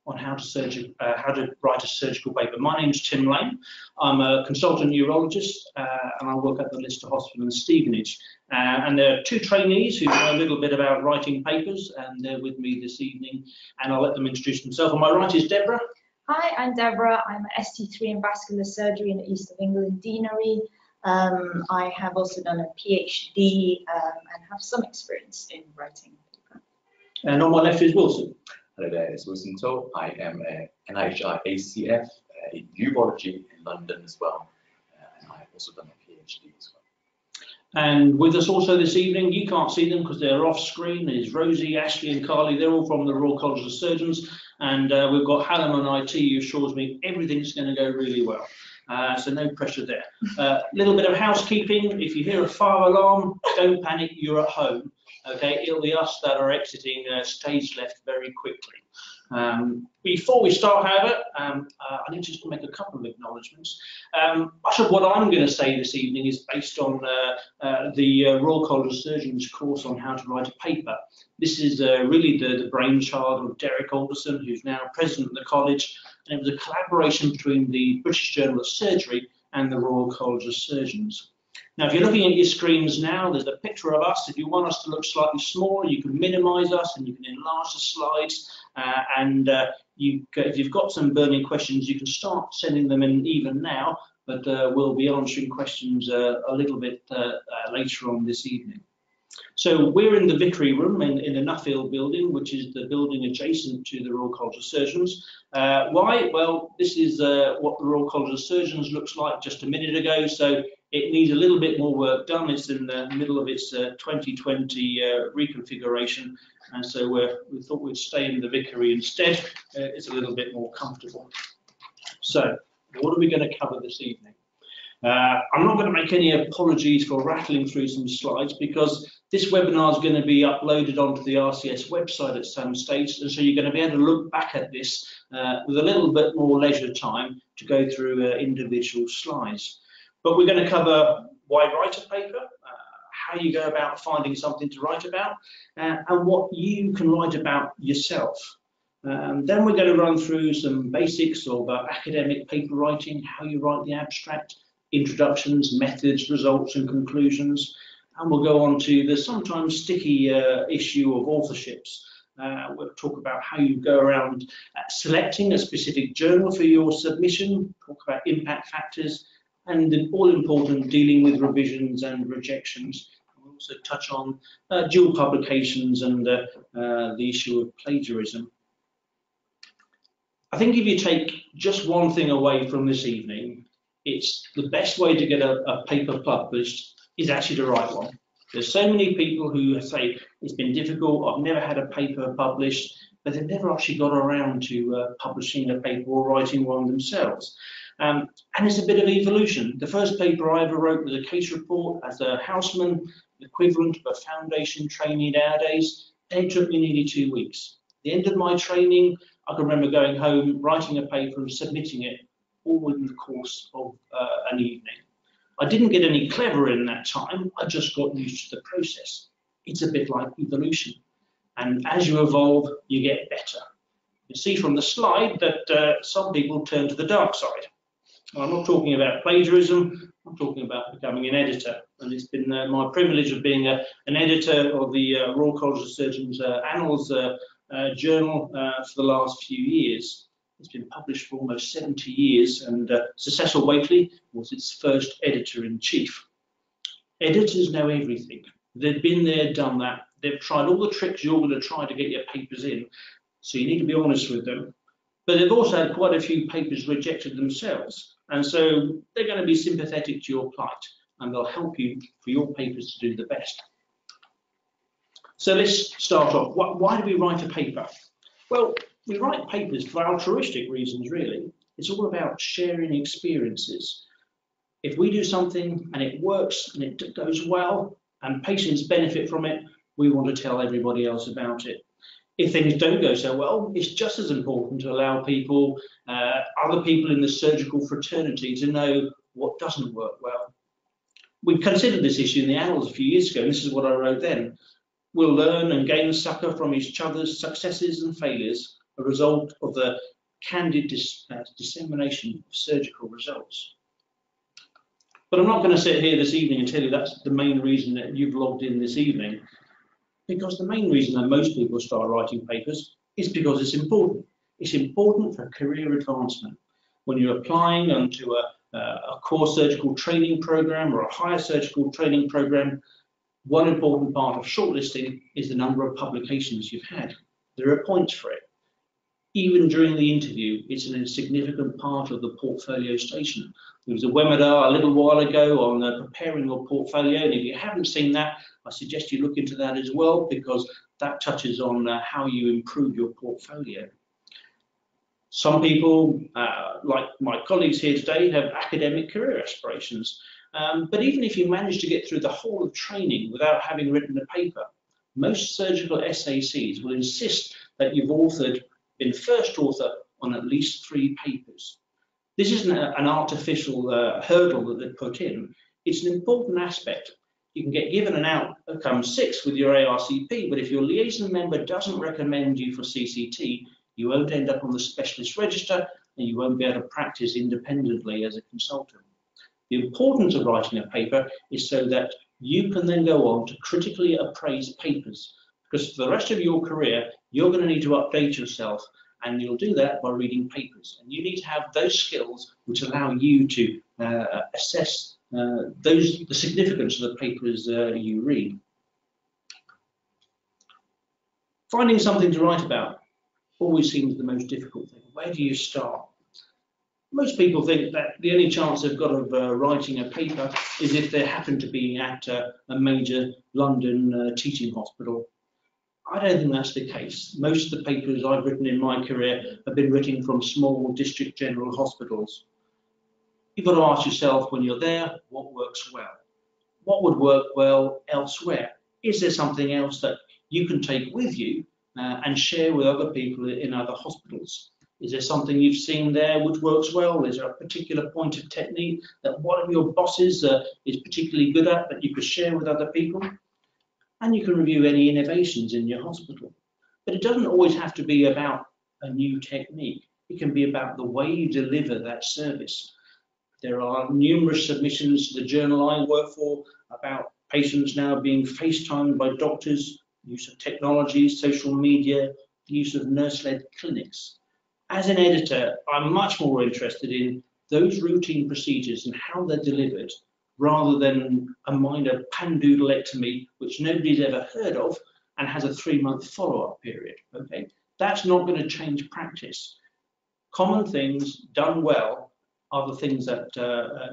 on how to write a surgical paper. My name's Tim Lane. I'm a consultant neurologist and I work at the Lister Hospital in Stevenage. And there are two trainees who know a little bit about writing papers, and they're with me this evening, and I'll let them introduce themselves. On my right is Deborah. Hi, I'm Deborah. I'm an ST3 in vascular surgery in the East of England deanery. I have also done a PhD and have some experience in writing paper. And on my left is Wilson. Hello there, it's Wilson Toll. I am an NIHR ACF in urology in London as well, and I've also done a PhD as well. And with us also this evening, you can't see them because they're off screen, is Rosie, Ashley and Carly. They're all from the Royal College of Surgeons, and we've got Helen on IT who assures me everything's going to go really well. So no pressure there. Little bit of housekeeping. If you hear a fire alarm, don't panic, you're at home. Okay, it'll be us that are exiting stage left very quickly. Before we start, however, I need just to make a couple of acknowledgements. Much of what I'm going to say this evening is based on the Royal College of Surgeons course on how to write a paper. This is really the brainchild of Derek Alderson, who's now president of the college, and it was a collaboration between the British Journal of Surgery and the Royal College of Surgeons. Now, if you're looking at your screens now, there's a picture of us. If you want us to look slightly smaller, you can minimize us and you can enlarge the slides. If you've got some burning questions, you can start sending them in even now, but we'll be answering questions a little bit later on this evening. So we're in the Vickery Room in the Nuffield building, which is the building adjacent to the Royal College of Surgeons. Why? Well, this is what the Royal College of Surgeons looks like just a minute ago, so it needs a little bit more work done. It's in the middle of its 2020 reconfiguration, and so we thought we'd stay in the Vickery instead. It's a little bit more comfortable. So what are we going to cover this evening? I'm not going to make any apologies for rattling through some slides because this webinar is going to be uploaded onto the RCS website at some stage, and so you're going to be able to look back at this with a little bit more leisure time to go through individual slides. But we're going to cover why write a paper, how you go about finding something to write about, and what you can write about yourself. Then we're going to run through some basics of academic paper writing, how you write the abstract, introductions, methods, results and conclusions, and we'll go on to the sometimes sticky issue of authorships. We'll talk about how you go around selecting a specific journal for your submission, talk about impact factors, and all important dealing with revisions and rejections. We'll also touch on dual publications and the issue of plagiarism. I think if you take just one thing away from this evening, it's the best way to get a paper published is actually to write one. There's so many people who say it's been difficult, I've never had a paper published, but they've never actually got around to publishing a paper or writing one themselves. And it's a bit of evolution. The first paper I ever wrote was a case report as a houseman, equivalent of a foundation trainee nowadays, and it took me nearly 2 weeks. At the end of my training, I can remember going home, writing a paper and submitting it all within the course of an evening. I didn't get any cleverer in that time, I just got used to the process. It's a bit like evolution, and as you evolve, you get better. You see from the slide that some people turn to the dark side. I'm not talking about plagiarism, I'm talking about becoming an editor. And it's been my privilege of being an editor of the Royal College of Surgeons Annals Journal for the last few years. It's been published for almost 70 years, and Sir Cecil Whately was its first editor-in-chief. Editors know everything. They've been there, done that. They've tried all the tricks you're going to try to get your papers in, so you need to be honest with them. But they've also had quite a few papers rejected themselves, and so they're going to be sympathetic to your plight, and they'll help you for your papers to do the best. So let's start off. Why do we write a paper? Well, we write papers for altruistic reasons, really. It's all about sharing experiences. If we do something and it works and it goes well and patients benefit from it, we want to tell everybody else about it. If things don't go so well, it's just as important to allow people, other people in the surgical fraternity, to know what doesn't work well. We considered this issue in the Annals a few years ago, and this is what I wrote then. We'll learn and gain succour from each other's successes and failures, a result of the candid dissemination of surgical results. But I'm not going to sit here this evening and tell you that's the main reason that you've logged in this evening, because the main reason that most people start writing papers is because it's important. It's important for career advancement. When you're applying onto a core surgical training program or a higher surgical training program, one important part of shortlisting is the number of publications you've had. There are points for it. Even during the interview, it's an insignificant part of the portfolio station. There was a webinar a little while ago on preparing your portfolio, and if you haven't seen that, I suggest you look into that as well, because that touches on how you improve your portfolio. Some people, like my colleagues here today, have academic career aspirations. But even if you manage to get through the whole of training without having written a paper, most surgical SACs will insist that you've been first author on at least 3 papers. This isn't an artificial hurdle that they put in. It's an important aspect. You can get given an outcome 6 with your ARCP, but if your liaison member doesn't recommend you for CCT, you won't end up on the specialist register and you won't be able to practice independently as a consultant. The importance of writing a paper is so that you can then go on to critically appraise papers, because for the rest of your career, you're going to need to update yourself, and you'll do that by reading papers. And you need to have those skills which allow you to assess the significance of the papers you read. Finding something to write about always seems the most difficult thing. Where do you start? Most people think that the only chance they've got of writing a paper is if they happen to be at a major London teaching hospital. I don't think that's the case. Most of the papers I've written in my career have been written from small district general hospitals. You've got to ask yourself when you're there, what works well? What would work well elsewhere? Is there something else that you can take with you and share with other people in other hospitals? Is there something you've seen there which works well? Is there a particular point of technique that one of your bosses is particularly good at that you could share with other people? And you can review any innovations in your hospital. But it doesn't always have to be about a new technique. It can be about the way you deliver that service. There are numerous submissions to the journal I work for about patients now being FaceTimed by doctors, use of technology, social media, the use of nurse-led clinics. As an editor, I'm much more interested in those routine procedures and how they're delivered, rather than a minor pandoodlectomy, which nobody's ever heard of and has a 3-month follow-up period. Okay, that's not going to change practice. Common things done well are the things that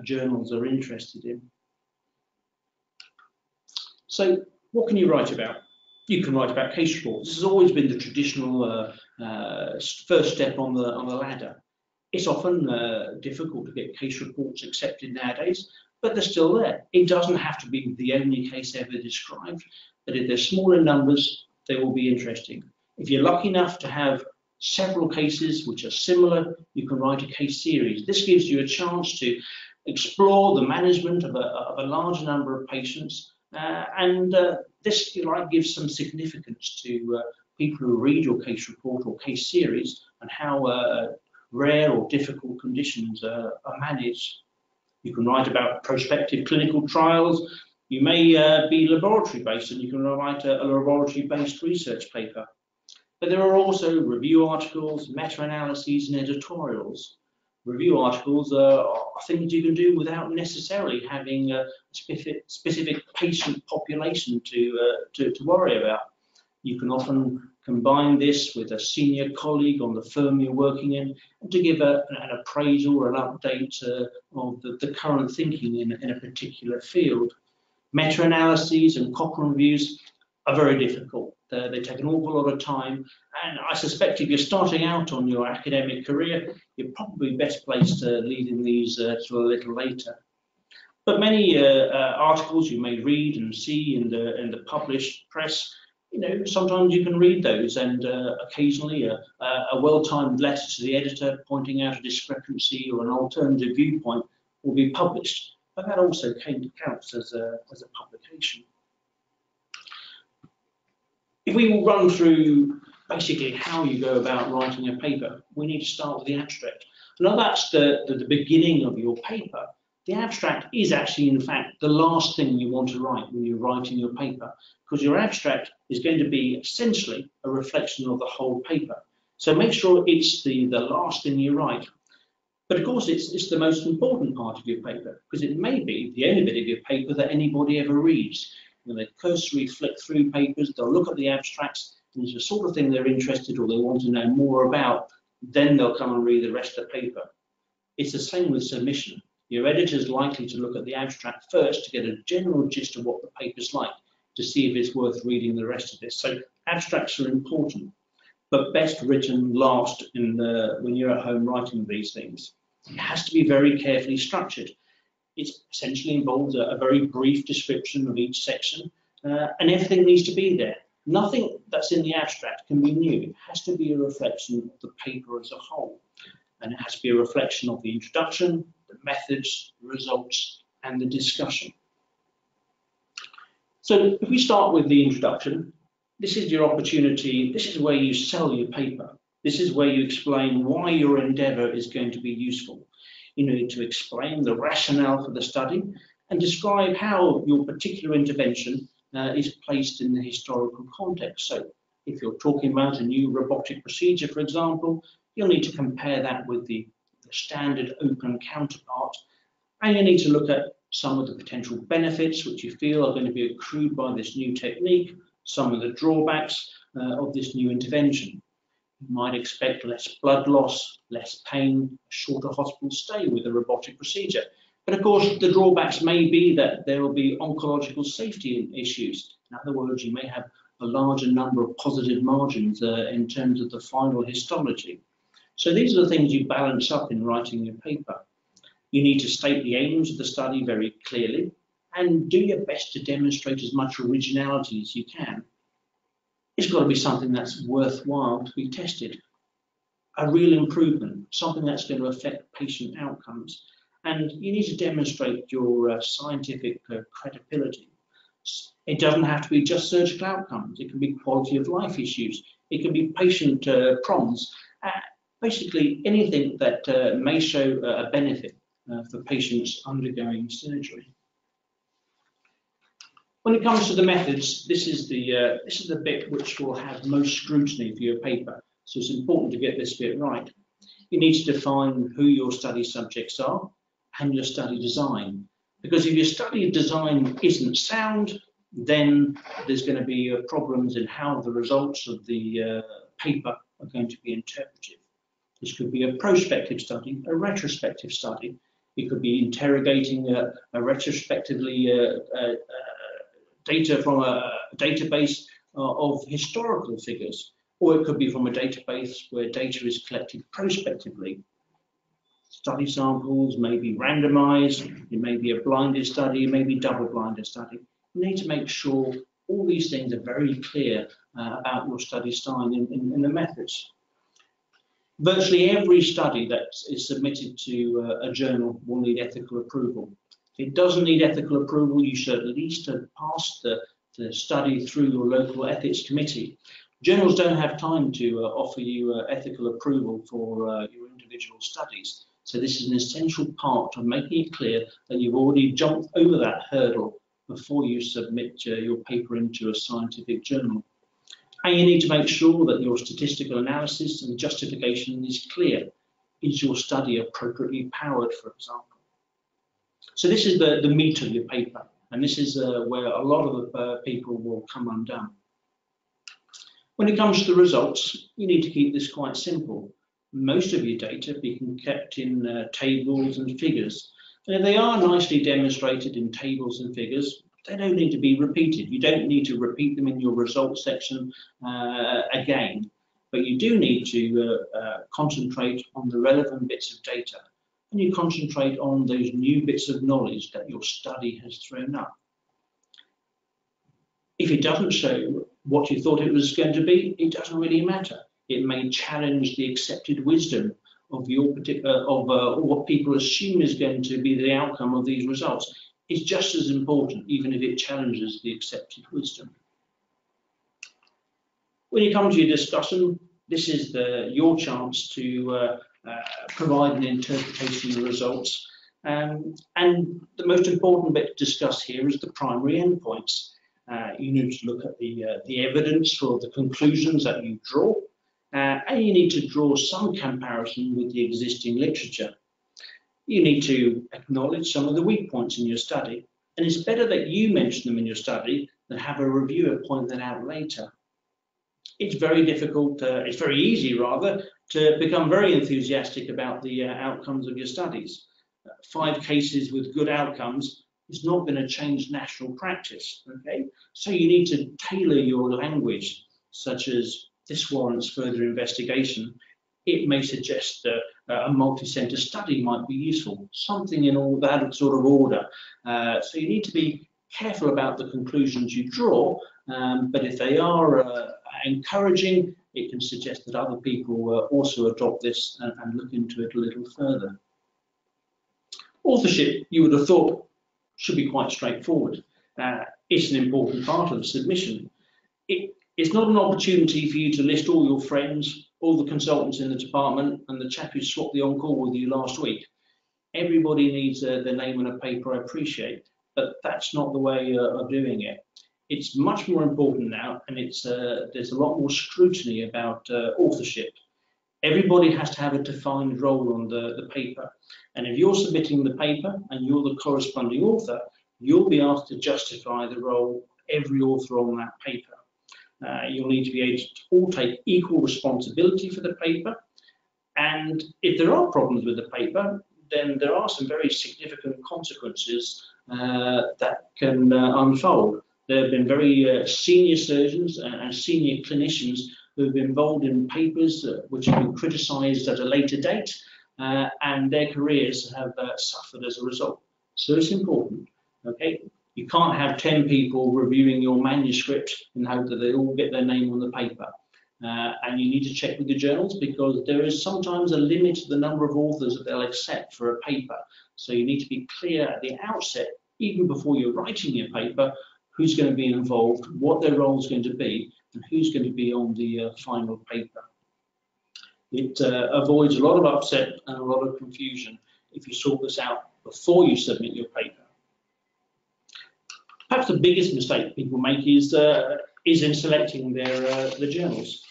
journals are interested in. So what can you write about? You can write about case reports. This has always been the traditional first step on the ladder. It's often difficult to get case reports accepted nowadays, but they're still there. It doesn't have to be the only case ever described, but if they're smaller numbers, they will be interesting. If you're lucky enough to have several cases which are similar, you can write a case series. This gives you a chance to explore the management of a large number of patients, and this, if you like, gives some significance to people who read your case report or case series and how rare or difficult conditions are managed. You can write about prospective clinical trials. You may be laboratory based, and you can write a laboratory based research paper. But there are also review articles, meta-analyses and editorials. Review articles are things you can do without necessarily having a specific patient population to worry about. You can often combine this with a senior colleague on the firm you're working in to give an appraisal or an update of the current thinking in a particular field. Meta-analyses and Cochrane reviews are very difficult. They take an awful lot of time, and I suspect if you're starting out on your academic career, you're probably best placed to lead in these a little later. But many articles you may read and see in the published press, you know, sometimes you can read those, and occasionally a well-timed letter to the editor pointing out a discrepancy or an alternative viewpoint will be published, but that also counts as a publication. If we will run through basically how you go about writing a paper, we need to start with the abstract. Now that's the beginning of your paper. The abstract is actually, in fact, the last thing you want to write when you're writing your paper, because your abstract is going to be essentially a reflection of the whole paper. So make sure it's the last thing you write. But of course, it's the most important part of your paper, because it may be the only bit of your paper that anybody ever reads. When they cursory flick through papers, they'll look at the abstracts, and it's the sort of thing they're interested or they want to know more about, then they'll come and read the rest of the paper. It's the same with submission. Your editor's likely to look at the abstract first to get a general gist of what the paper's like, to see if it's worth reading the rest of this. So abstracts are important, but best written last when you're at home writing these things. It has to be very carefully structured. It essentially involves a very brief description of each section, and everything needs to be there. Nothing that's in the abstract can be new. It has to be a reflection of the paper as a whole, and it has to be a reflection of the introduction, the methods, the results, and the discussion. So if we start with the introduction, this is your opportunity. This is where you sell your paper. This is where you explain why your endeavour is going to be useful. You need to explain the rationale for the study and describe how your particular intervention is placed in the historical context. So if you're talking about a new robotic procedure, for example, you'll need to compare that with the standard open counterpart, and you need to look at some of the potential benefits which you feel are going to be accrued by this new technique, some of the drawbacks of this new intervention. You might expect less blood loss, less pain, a shorter hospital stay with a robotic procedure. But of course, the drawbacks may be that there will be oncological safety issues. In other words, you may have a larger number of positive margins in terms of the final histology. So these are the things you balance up in writing your paper. You need to state the aims of the study very clearly and do your best to demonstrate as much originality as you can. It's got to be something that's worthwhile to be tested, a real improvement, something that's going to affect patient outcomes. And you need to demonstrate your scientific credibility. It doesn't have to be just surgical outcomes. It can be quality of life issues. It can be patient prompts. Basically, anything that may show a benefit for patients undergoing surgery. When it comes to the methods, this is the bit which will have most scrutiny for your paper. So it's important to get this bit right. You need to define who your study subjects are and your study design. Because if your study design isn't sound, then there's going to be problems in how the results of the paper are going to be interpreted. This could be a prospective study, a retrospective study. It could be interrogating a retrospectively data from a database of historical figures, or it could be from a database where data is collected prospectively. Study samples may be randomized, it may be a blinded study, it may be double-blinded study. You need to make sure all these things are very clear about your study style in the methods. Virtually every study that is submitted to a journal will need ethical approval. If it doesn't need ethical approval, you should at least have passed the study through your local ethics committee. Journals don't have time to offer you ethical approval for your individual studies. So this is an essential part of making it clear that you've already jumped over that hurdle before you submit your paper into a scientific journal. And you need to make sure that your statistical analysis and justification is clear. Is your study appropriately powered, for example? So this is the meat of your paper, and this is where a lot of the people will come undone. When it comes to the results, you need to keep this quite simple. Most of your data being kept in tables and figures. And if they are nicely demonstrated in tables and figures, they don't need to be repeated. You don't need to repeat them in your results section again, but you do need to concentrate on the relevant bits of data, and you concentrate on those new bits of knowledge that your study has thrown up. If it doesn't show what you thought it was going to be, it doesn't really matter. It may challenge the accepted wisdom of your particular what people assume is going to be the outcome of these results. It's just as important, even if it challenges the accepted wisdom. When you come to your discussion, this is your chance to provide an interpretation of the results. And the most important bit to discuss here is the primary endpoints. You need to look at the evidence for the conclusions that you draw, and you need to draw some comparison with the existing literature. You need to acknowledge some of the weak points in your study, and it's better that you mention them in your study than have a reviewer point that out later. It's very difficult, it's very easy rather, to become very enthusiastic about the outcomes of your studies. 5 cases with good outcomes is not going to change national practice, okay? So you need to tailor your language, such as this warrants further investigation. It may suggest a multi-centre study might be useful, something in all that sort of order. So you need to be careful about the conclusions you draw, but if they are encouraging, it can suggest that other people also adopt this and look into it a little further. Authorship, you would have thought, should be quite straightforward. It's an important part of the submission. It's not an opportunity for you to list all your friends, all the consultants in the department, and the chap who swapped the on-call with you last week. Everybody needs their name on a paper, I appreciate, but that's not the way of doing it. It's much more important now, and there's a lot more scrutiny about authorship. Everybody has to have a defined role on the paper. And if you're submitting the paper and you're the corresponding author, you'll be asked to justify the role of every author on that paper. You'll need to be able to all take equal responsibility for the paper. And if there are problems with the paper, then there are some very significant consequences that can unfold. There have been very senior surgeons and senior clinicians who have been involved in papers which have been criticised at a later date, and their careers have suffered as a result. So it's important, okay? You can't have 10 people reviewing your manuscript and hope that they all get their name on the paper. And you need to check with the journals, because there is sometimes a limit to the number of authors that they'll accept for a paper. So you need to be clear at the outset, even before you're writing your paper, who's going to be involved, what their role is going to be, and who's going to be on the final paper. It avoids a lot of upset and a lot of confusion if you sort this out before you submit your paper. Perhaps the biggest mistake people make is in selecting the journals.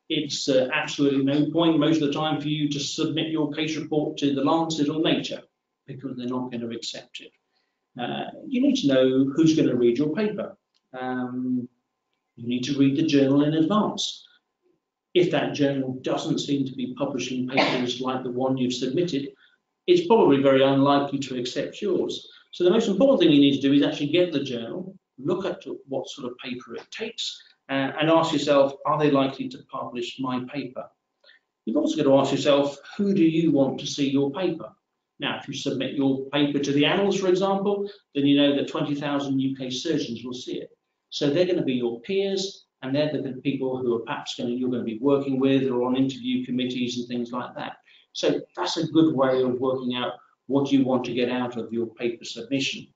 It's absolutely no point most of the time for you to submit your case report to the Lancet or Nature, because they're not going to accept it. You need to know who's going to read your paper. You need to read the journal in advance. If that journal doesn't seem to be publishing papers like the one you've submitted, it's probably very unlikely to accept yours. So the most important thing you need to do is actually get the journal, look at what sort of paper it takes, and ask yourself, are they likely to publish my paper? You've also got to ask yourself, who do you want to see your paper? Now, if you submit your paper to the Annals, for example, then you know that 20,000 UK surgeons will see it. So they're going to be your peers, and they're the people who are perhaps you're going to be working with, or on interview committees and things like that. So that's a good way of working out what you want to get out of your paper submission.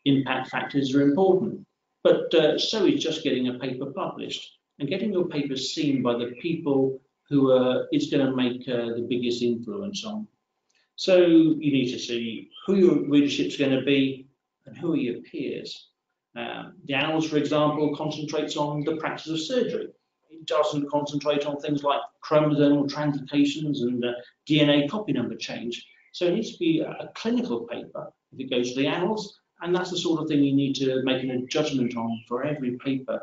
Impact factors are important, but so is just getting a paper published and getting your paper seen by the people who it's going to make the biggest influence on. So you need to see who your readership's going to be and who are your peers. The Annals, for example, concentrates on the practice of surgery. It doesn't concentrate on things like chromosomal translocations and DNA copy number change. So it needs to be a clinical paper if it goes to the Annals, and that's the sort of thing you need to make a judgment on for every paper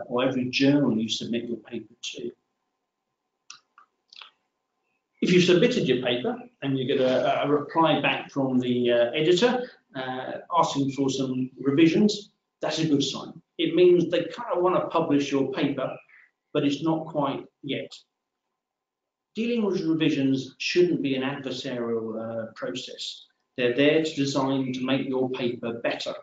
or every journal you submit your paper to. If you've submitted your paper and you get a reply back from the editor asking for some revisions, that's a good sign. It means they kind of want to publish your paper, but it's not quite yet. Dealing with revisions shouldn't be an adversarial process. They're there to make your paper better.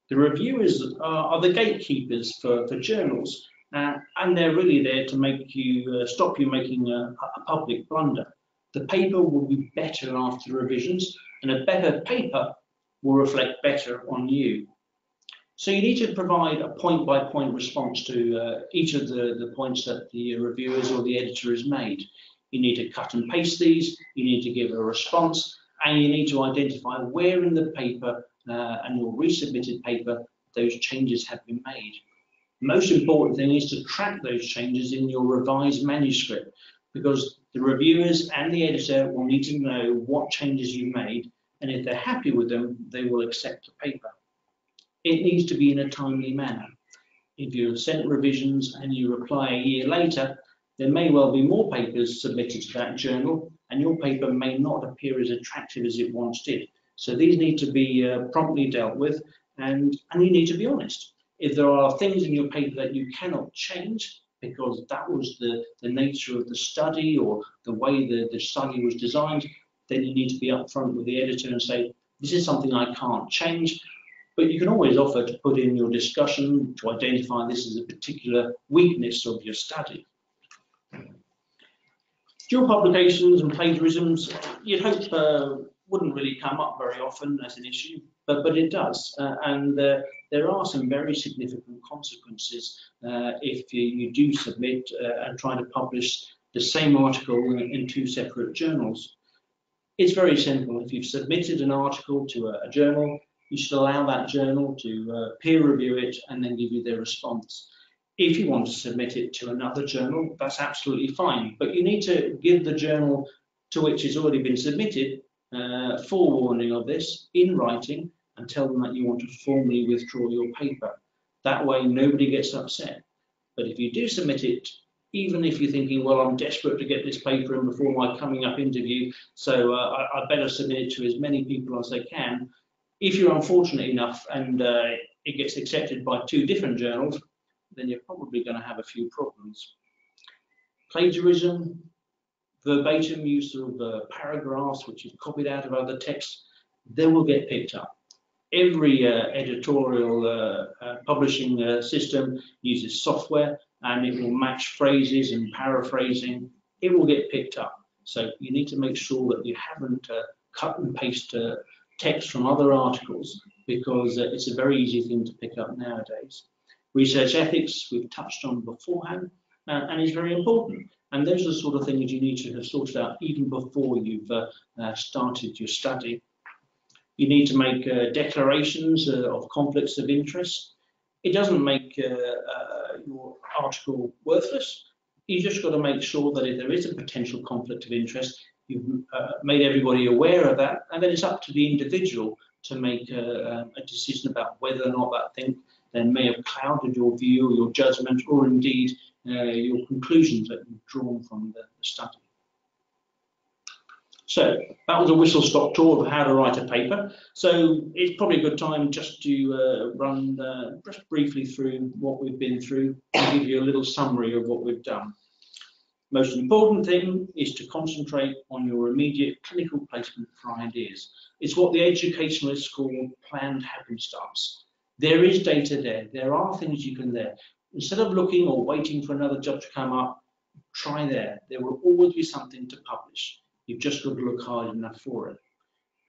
The reviewers are the gatekeepers for journals, and they're really there to make you stop you making a public blunder. The paper will be better after revisions, and a better paper will reflect better on you. So you need to provide a point-by-point response to each of the points that the reviewers or the editor has made. You need to cut and paste these, you need to give a response, and you need to identify where in the paper and your resubmitted paper those changes have been made. Most important thing is to track those changes in your revised manuscript, because the reviewers and the editor will need to know what changes you've made, and if they're happy with them, they will accept the paper. It needs to be in a timely manner. If you've sent revisions and you reply a year later, there may well be more papers submitted to that journal, and your paper may not appear as attractive as it once did. So these need to be promptly dealt with, and you need to be honest. If there are things in your paper that you cannot change because that was the nature of the study or the way the study was designed, then you need to be upfront with the editor and say, this is something I can't change. But you can always offer to put in your discussion to identify this as a particular weakness of your study. Dual publications and plagiarisms, you'd hope wouldn't really come up very often as an issue, but it does. And there are some very significant consequences if you do submit and try to publish the same article in two separate journals. It's very simple. If you've submitted an article to a journal, you should allow that journal to peer review it and then give you their response. If you want to submit it to another journal, that's absolutely fine, but you need to give the journal to which it's already been submitted forewarning of this in writing and tell them that you want to formally withdraw your paper. That way nobody gets upset. But if you do submit it, even if you're thinking, well, I'm desperate to get this paper in before my coming up interview, so I better submit it to as many people as I can, if you're unfortunate enough and it gets accepted by two different journals, then you're probably going to have a few problems. Plagiarism, verbatim use of paragraphs which you've copied out of other texts, they will get picked up. Every editorial publishing system uses software, and it will match phrases and paraphrasing. It will get picked up. So you need to make sure that you haven't cut and paste text from other articles, because it's a very easy thing to pick up nowadays. Research ethics we've touched on beforehand, and is very important. And those are the sort of things you need to have sorted out even before you've started your study. You need to make declarations of conflicts of interest. It doesn't make your article worthless. You just got to make sure that if there is a potential conflict of interest, you've made everybody aware of that, and then it's up to the individual to make a decision about whether or not that thing then may have clouded your view or your judgment, or indeed your conclusions that you've drawn from the study. So that was a whistle-stop tour of how to write a paper. So it's probably a good time just to run just briefly through what we've been through and give you a little summary of what we've done. Most important thing is to concentrate on your immediate clinical placement for ideas. It's what the educationalists call planned happenstance. There is data there. There are things you can there. Instead of looking or waiting for another job to come up, try there. There will always be something to publish. You've just got to look hard enough for it.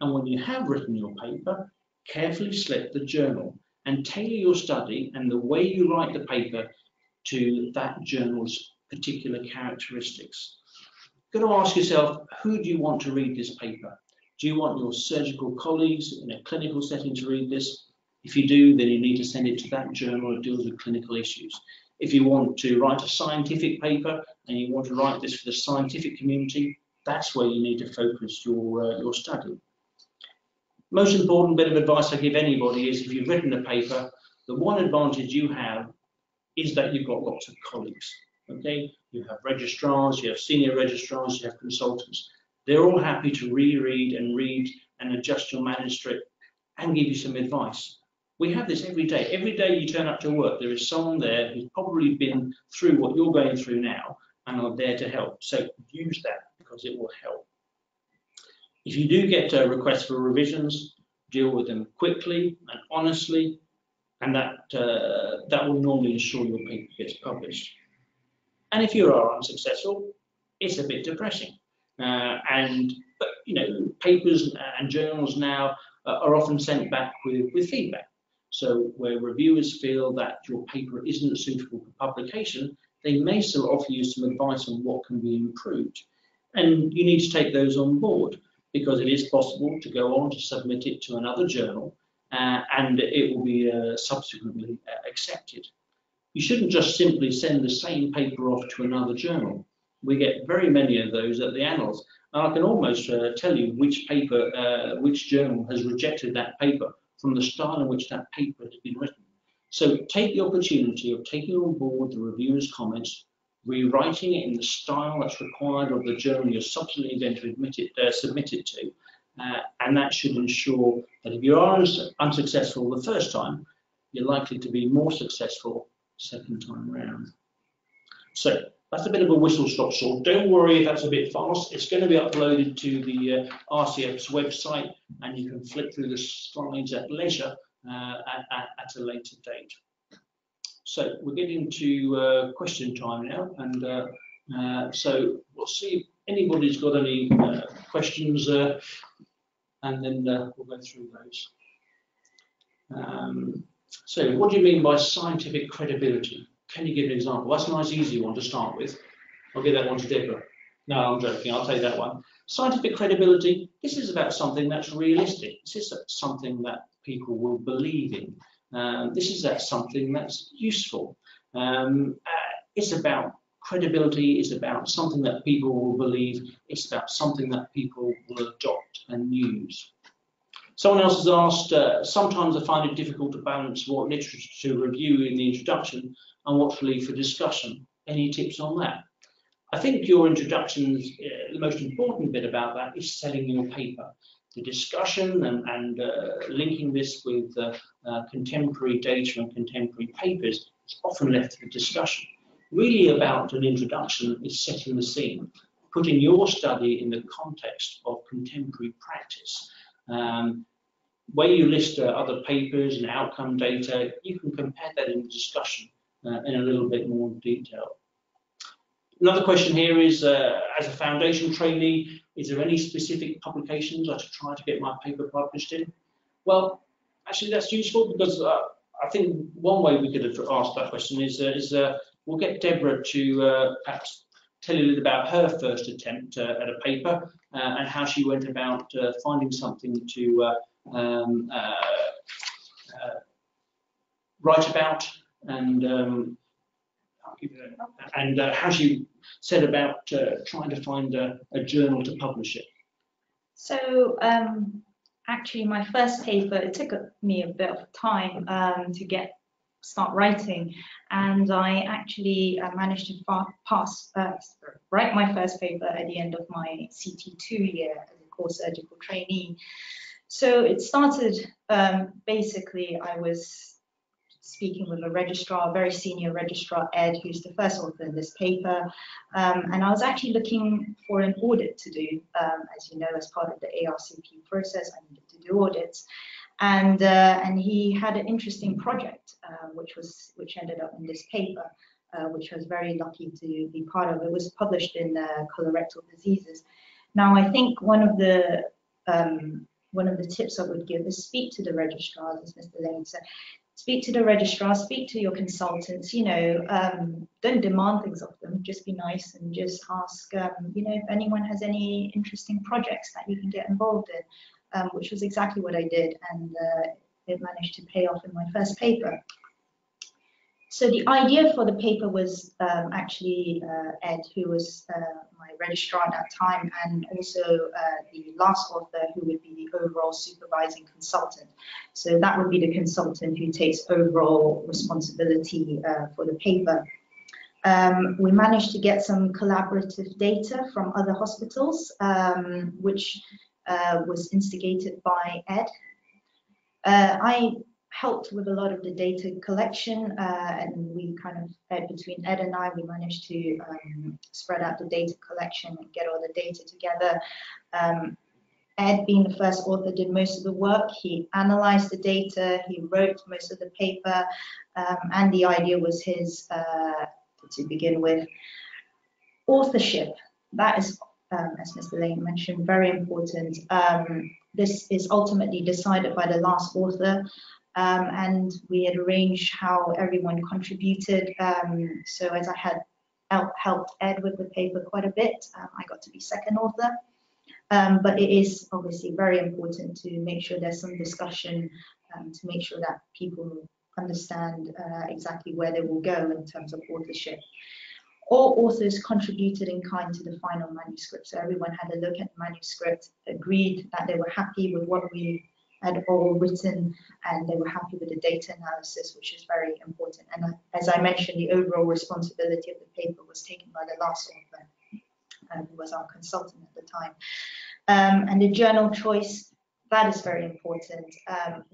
And when you have written your paper, carefully select the journal and tailor your study and the way you write the paper to that journal's particular characteristics. You've got to ask yourself, who do you want to read this paper? Do you want your surgical colleagues in a clinical setting to read this? If you do, then you need to send it to that journal that deals with clinical issues. If you want to write a scientific paper and you want to write this for the scientific community, that's where you need to focus your study. Most important bit of advice I give anybody is, if you've written a paper, the one advantage you have is that you've got lots of colleagues. Okay, you have registrars, you have senior registrars, you have consultants. They're all happy to reread and read and adjust your manuscript and give you some advice. We have this every day. Every day you turn up to work, there is someone there who's probably been through what you're going through now and are there to help. So use that, because it will help. If you do get requests for revisions, deal with them quickly and honestly, and that will normally ensure your paper gets published. And if you are unsuccessful, it's a bit depressing. But you know, papers and journals now are often sent back with feedback. So where reviewers feel that your paper isn't suitable for publication, they may still offer you some advice on what can be improved. And you need to take those on board, because it is possible to go on to submit it to another journal and it will be subsequently accepted. You shouldn't just simply send the same paper off to another journal. We get very many of those at the Annals. And I can almost tell you which paper, which journal has rejected that paper from the style in which that paper has been written. So take the opportunity of taking on board the reviewer's comments, rewriting it in the style that's required of the journal you're subsequently going to submit it to, and that should ensure that if you are unsuccessful the first time, you're likely to be more successful second time round. So that's a bit of a whistle-stop tour. Don't worry if that's a bit fast. It's going to be uploaded to the RCS website, and you can flick through the slides at leisure at a later date. So we're getting to question time now, and so we'll see if anybody's got any questions, and then we'll go through those. So what do you mean by scientific credibility? Can you give an example? That's a nice easy one to start with. I'll give that one to Deborah. No, I'm joking, I'll take that one. Scientific credibility, this is about something that's realistic. This is something that people will believe in. This is something that's useful. It's about credibility, it's about something that people will believe, it's about something that people will adopt and use. Someone else has asked, sometimes I find it difficult to balance what literature to review in the introduction and what to leave for discussion. Any tips on that? I think your introduction, the most important bit about that is selling your paper. The discussion and linking this with contemporary data and contemporary papers is often left to the discussion. Really about an introduction is setting the scene, putting your study in the context of contemporary practice. Where you list other papers and outcome data, you can compare that in the discussion in a little bit more detail. Another question here is, as a foundation trainee, is there any specific publications I should try to get my paper published in? Well, actually that's useful, because I think one way we could have asked that question is we'll get Deborah to perhaps tell you a little about her first attempt at a paper and how she went about finding something to write about, and how she set about trying to find a journal to publish it. So actually my first paper, it took me a bit of time to start writing, and I actually managed to write my first paper at the end of my CT2 year as a core surgical trainee. So it started, basically I was speaking with a registrar, a very senior registrar, Ed, who's the first author in this paper, and I was actually looking for an audit to do. As you know, as part of the ARCP process, I needed to do audits, and he had an interesting project, which ended up in this paper, which I was very lucky to be part of. It was published in colorectal diseases. Now, I think one of the tips I would give is speak to the registrars, as Mr. Lane said. Speak to the registrar, speak to your consultants, you know, don't demand things of them, just be nice and just ask, you know, if anyone has any interesting projects that you can get involved in, which was exactly what I did, and it managed to pay off in my first paper. So the idea for the paper was actually Ed, who was my registrar at that time, and also the last author, who would be the overall supervising consultant. So that would be the consultant who takes overall responsibility for the paper. We managed to get some collaborative data from other hospitals, which was instigated by Ed. I helped with a lot of the data collection, and we kind of, between Ed and I, we managed to spread out the data collection and get all the data together. Ed, being the first author, did most of the work. He analyzed the data, he wrote most of the paper, and the idea was his to begin with. Authorship, that is, as Mr. Lane mentioned, very important. This is ultimately decided by the last author. and we had arranged how everyone contributed. So as I had helped Ed with the paper quite a bit, I got to be second author. But it is obviously very important to make sure there's some discussion to make sure that people understand exactly where they will go in terms of authorship. All authors contributed in kind to the final manuscript. So everyone had a look at the manuscript, agreed that they were happy with what we had all written, and they were happy with the data analysis, which is very important. And as I mentioned, the overall responsibility of the paper was taken by the last author, who was our consultant at the time. And the journal choice, that is very important.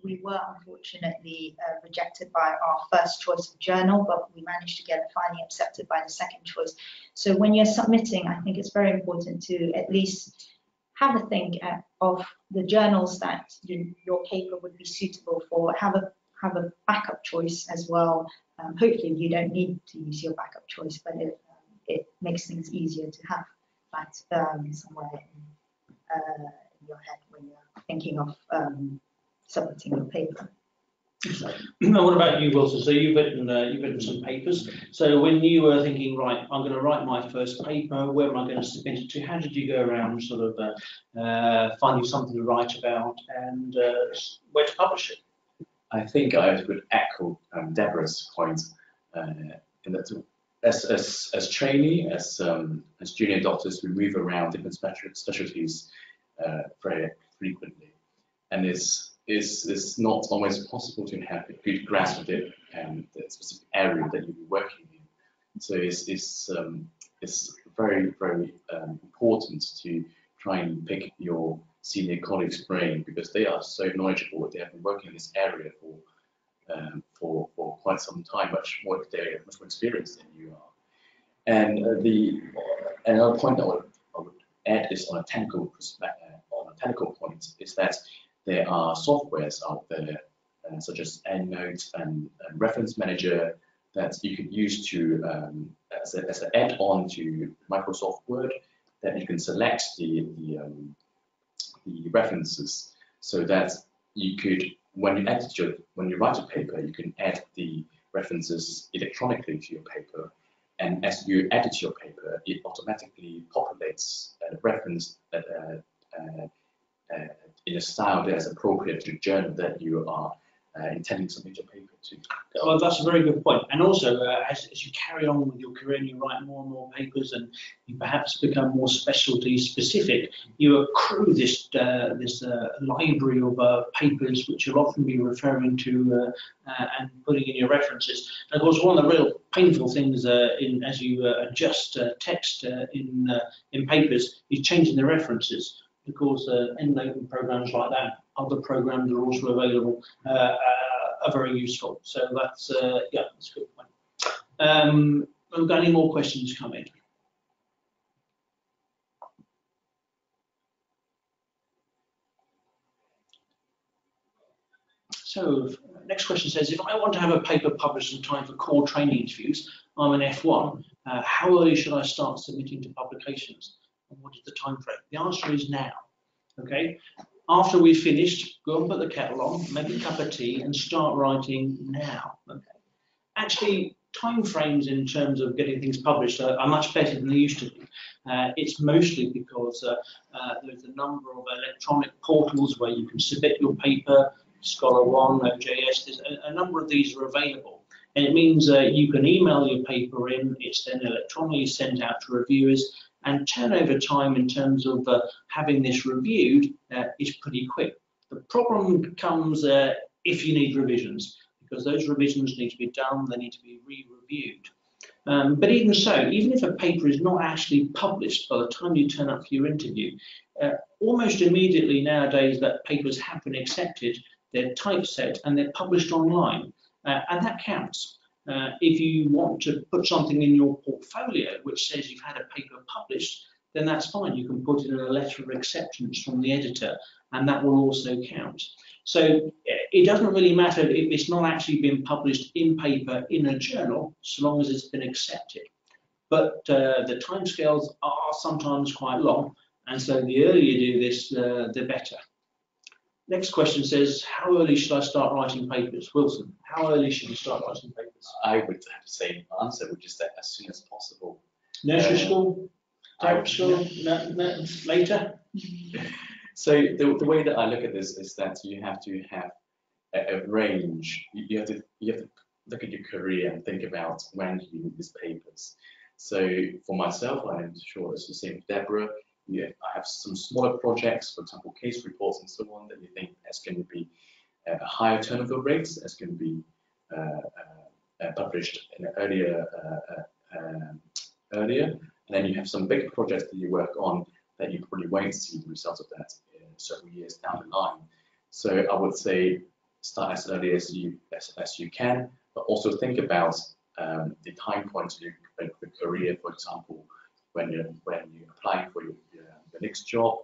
We were unfortunately rejected by our first choice of journal, but we managed to get it finally accepted by the second choice. So when you're submitting, I think it's very important to at least have a think of the journals that your paper would be suitable for. Have a backup choice as well. Hopefully you don't need to use your backup choice, but it makes things easier to have that somewhere in your head when you're thinking of submitting your paper. What about you, Wilson? So you've written some papers. So when you were thinking, right, I'm going to write my first paper, where am I going to submit it to? How did you go around sort of finding something to write about and where to publish it? I think I would echo Deborah's point in that as trainee, as junior doctors, we move around different specialties very frequently, and it's not always possible to have a good grasp of the specific area that you'll be working in. So it's very, very important to try and pick your senior colleagues' brain, because they are so knowledgeable. They have been working in this area for quite some time, much more experienced than you are. And another point that I would add is on a technical perspective. On a technical point, is that there are softwares out there, such as EndNote and Reference Manager, that you could use to as an add-on to Microsoft Word, that you can select the references, so that you could, when you write a paper, you can add the references electronically to your paper, and as you edit your paper, it automatically populates the reference in a style that is appropriate to the journal that you are intending to submit your paper to. Well, that's a very good point. And also, as you carry on with your career and you write more and more papers, and you perhaps become more specialty specific, you accrue this library of papers which you'll often be referring to and putting in your references. And of course, one of the real painful things as you adjust text in papers is changing the references. Of course, EndNote programs like that, other programs are also available, are very useful. So that's that's a good point. Have we got any more questions coming? So next question says, if I want to have a paper published in time for core training interviews, I'm an F1, how early should I start submitting to publications? And what is the time frame? The answer is now. Okay, after we've finished, go and put the kettle on, make a cup of tea, and start writing now. Okay, actually, time frames in terms of getting things published are much better than they used to be. It's mostly because there's a number of electronic portals where you can submit your paper. Scholar One, OJS, there's a number of these are available. And it means you can email your paper in, it's then electronically sent out to reviewers, and turnover time in terms of having this reviewed is pretty quick. The problem comes if you need revisions, because those revisions need to be done, they need to be re-reviewed. But even so, even if a paper is not actually published by the time you turn up for your interview, almost immediately nowadays that papers have been accepted, they're typeset and they're published online, and that counts. If you want to put something in your portfolio which says you've had a paper published, then that's fine. You can put in a letter of acceptance from the editor, and that will also count. So it doesn't really matter if it's not actually been published in paper in a journal, so long as it's been accepted. But the timescales are sometimes quite long, and so the earlier you do this, the better. Next question says, how early should I start writing papers? Wilson, how early should you start writing papers? I would have the same answer, which is that as soon as possible. Nursery school? Type school? Later? So the way that I look at this is that you have to have a range. You have to look at your career and think about when you need these papers. So for myself, I'm sure it's the same with Deborah. I have some smaller projects, for example, case reports and so on, that you think is going to be a higher turnover rates, is going to be published in earlier, and then you have some big projects that you work on that you probably won't see the results of that in several years down the line. So I would say start as early as you can, but also think about the time points of your career. For example, when you're applying for your next job,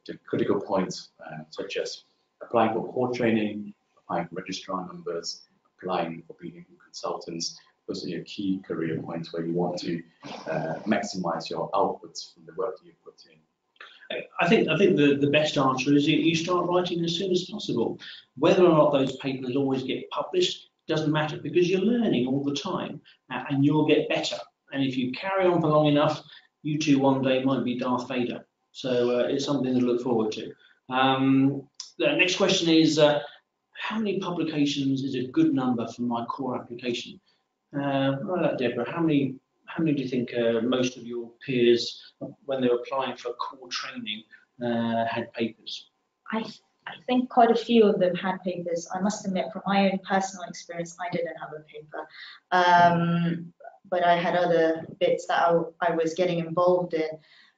the critical points such as applying for core training, applying for registrar numbers, applying for being consultants. Those are your key career points where you want to maximize your outputs from the work that you put in. I think the best answer is you start writing as soon as possible. Whether or not those papers always get published doesn't matter, because you're learning all the time and you'll get better. And if you carry on for long enough, you too one day might be Darth Vader. So it's something to look forward to. The next question is, how many publications is a good number for my core application? Right, Deborah, how many do you think most of your peers, when they were applying for core training, had papers? I think quite a few of them had papers. I must admit, from my own personal experience, I didn't have a paper. But I had other bits that I was getting involved in.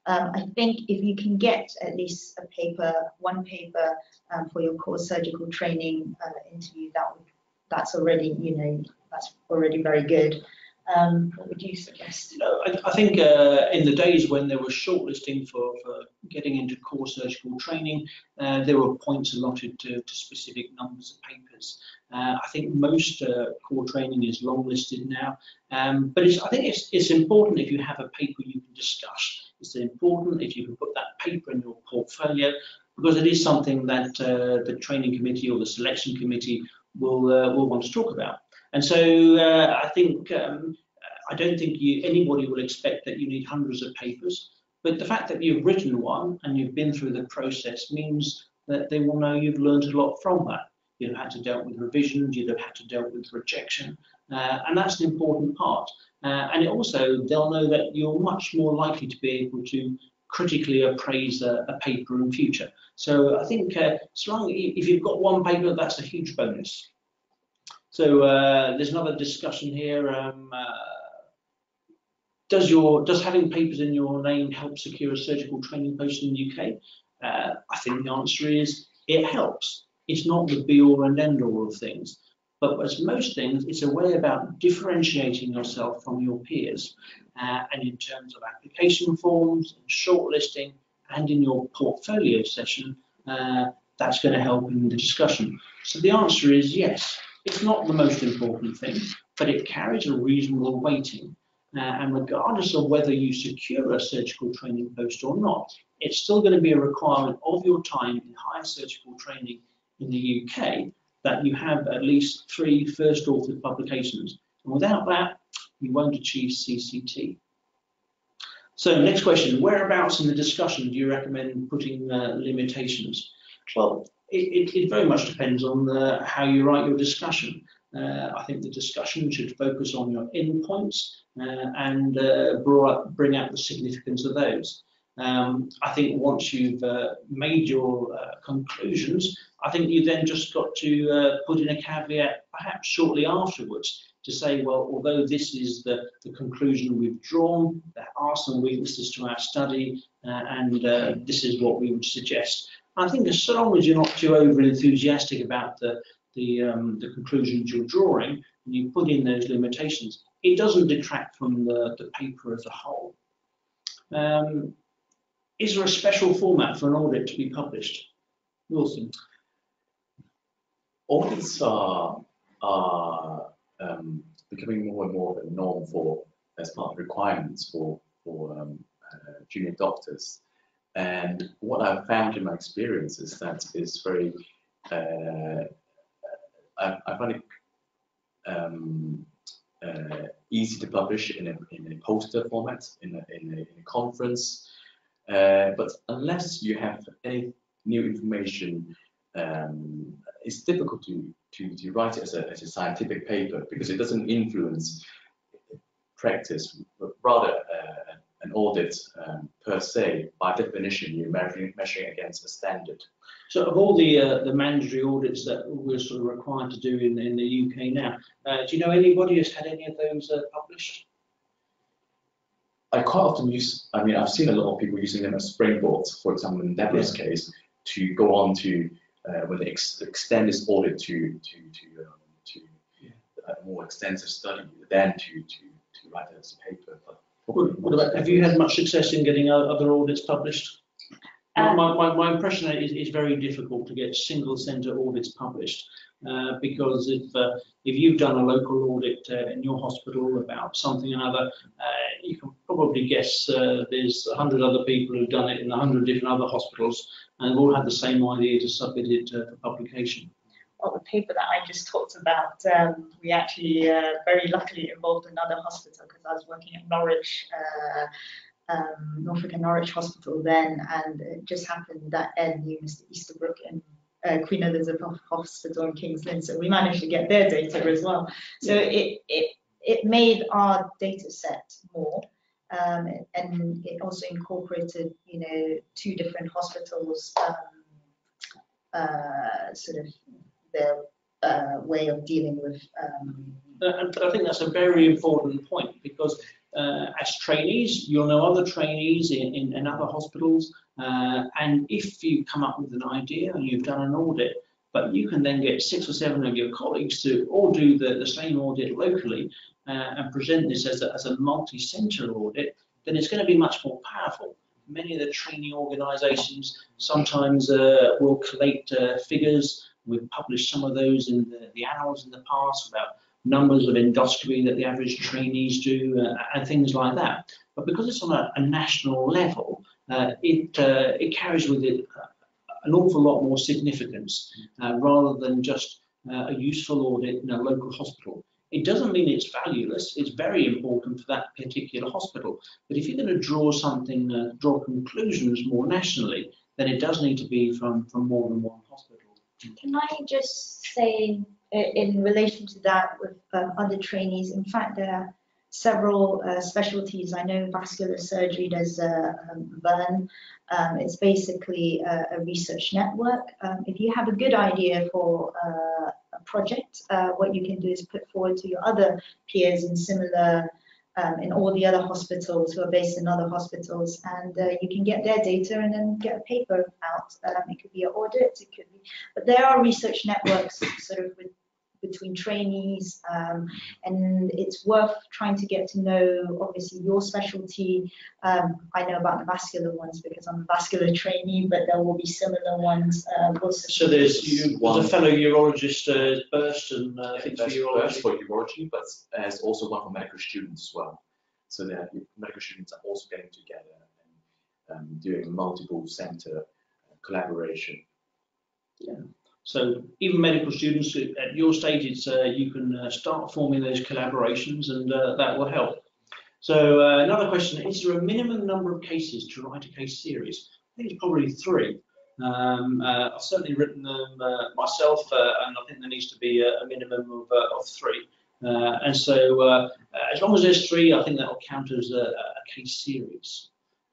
I think if you can get at least one paper for your core surgical training interview, that's already, that's already very good. What would you suggest? No, I think in the days when there was shortlisting for getting into core surgical training, there were points allotted to specific numbers of papers. I think most core training is long listed now, but I think it's important if you have a paper you can discuss. It's important if you can put that paper in your portfolio, because it is something that the training committee or the selection committee will want to talk about. And so I think I don't think anybody will expect that you need hundreds of papers, but the fact that you've written one and you've been through the process means that they will know you've learned a lot from that. You've had to deal with revisions, you've had to deal with rejection, and that's an important part. And they'll know that you're much more likely to be able to critically appraise a paper in future. So I think if you've got one paper, that's a huge bonus. So there's another discussion here. Does having papers in your name help secure a surgical training post in the UK? I think the answer is it helps. It's not the be-all and end-all of things, but as most things, it's a way about differentiating yourself from your peers. And in terms of application forms, and shortlisting, and in your portfolio session, that's going to help in the discussion. So the answer is yes. It's not the most important thing, but it carries a reasonable weighting. And regardless of whether you secure a surgical training post or not, it's still going to be a requirement of your time in higher surgical training in the UK that you have at least 3 first authored publications. And without that, you won't achieve CCT. So next question, whereabouts in the discussion do you recommend putting limitations? Well, it very much depends on how you write your discussion. I think the discussion should focus on your endpoints and bring out the significance of those. I think once you've made your conclusions, I think you then just got to put in a caveat, perhaps shortly afterwards, to say, well, although this is the conclusion we've drawn, there are some weaknesses to our study, and this is what we would suggest. I think as long as you're not too over enthusiastic about the conclusions you're drawing, and you put in those limitations, it doesn't detract from the paper as a whole. Is there a special format for an audit to be published? Wilson? Audits are becoming more and more of a norm as part of requirements for junior doctors. And what I've found in my experience is that it's very, I find it easy to publish in a poster format, in a conference, but unless you have any new information, it's difficult to write it as a scientific paper, because it doesn't influence practice, but rather an audit per se. By definition, you're measuring against a standard. So of all the mandatory audits that we're sort of required to do in the UK now, do you know anybody who's had any of those published? I quite often use, I mean, I've seen a lot of people using them as springboards, for example, in Deborah's case, to go on to, when they extend this audit to a more extensive study, then to write it as a paper. But what about, have you had much success in getting other audits published? My impression is very difficult to get single centre audits published, because if you've done a local audit in your hospital about something or another, you can probably guess there's 100 other people who've done it in 100 different other hospitals, and all had the same idea to submit it for publication. Well, the paper that I just talked about, we actually very luckily involved another hospital, because I was working at Norwich, Norfolk and Norwich Hospital then, and it just happened that Ed knew Mr. Easterbrook in Queen Elizabeth Hospital in King's Lynn, so we managed to get their data as well. So it made our data set more, and it also incorporated, you know, 2 different hospitals, sort of their way of dealing with. And I think that's a very important point, because as trainees, you'll know other trainees in other hospitals, and if you come up with an idea and you've done an audit, but you can then get 6 or 7 of your colleagues to all do the same audit locally and present this as a multi-centre audit, then it's going to be much more powerful. Many of the training organisations sometimes will collate figures. We've published some of those in the annals in the past about numbers of endoscopy that the average trainees do and things like that. But because it's on a national level, it carries with it an awful lot more significance rather than just a useful audit in a local hospital. It doesn't mean it's valueless. It's very important for that particular hospital. But if you're going to draw something, draw conclusions more nationally, then it does need to be from more than one hospital. Can I just say, in relation to that, with other trainees, in fact, there are several specialties. I know vascular surgery, there's Vern. It's basically a research network. If you have a good idea for a project, what you can do is put forward to your other peers in similar, in all the other hospitals who are based in other hospitals, and you can get their data and then get a paper out. It could be an audit, it could be, but there are research networks sort of between trainees, and it's worth trying to get to know, obviously, your specialty. I know about the vascular ones because I'm a vascular trainee, but there will be similar ones. So there's a fellow urologist, Burst, and I think that's Burst for urology, but there's also one for medical students as well. So that medical students are also getting together and doing multiple centre collaboration. Yeah. So even medical students at your stage, it's, you can start forming those collaborations, and that will help. So another question, is there a minimum number of cases to write a case series? I think it's probably 3. I've certainly written them myself, and I think there needs to be a minimum of 3. And so as long as there's 3, I think that will count as a case series.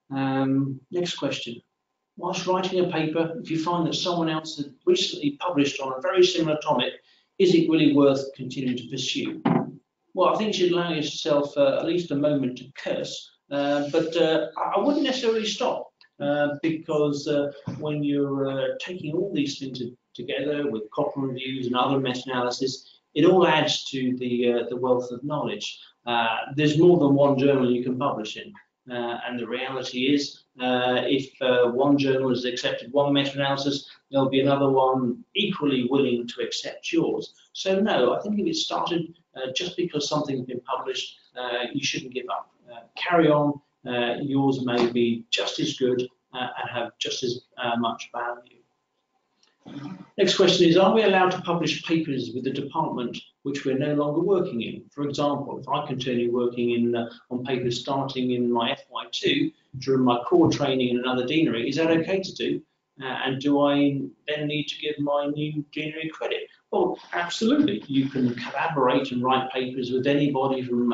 Next question. Whilst writing a paper, if you find that someone else has recently published on a very similar topic, is it really worth continuing to pursue? Well, I think you should allow yourself at least a moment to curse, but I wouldn't necessarily stop, because when you're taking all these things together with Cochrane reviews and other meta-analysis, it all adds to the wealth of knowledge. There's more than one journal you can publish in. And the reality is, if one journal has accepted one meta-analysis, there'll be another one equally willing to accept yours. So no, I think if it started just because something's been published, you shouldn't give up. Carry on. Yours may be just as good and have just as much value. Next question is, are we allowed to publish papers with the department which we're no longer working in? For example, if I continue working on papers starting in my FY2 during my core training in another deanery, is that okay to do? And do I then need to give my new deanery credit? Well, absolutely. You can collaborate and write papers with anybody from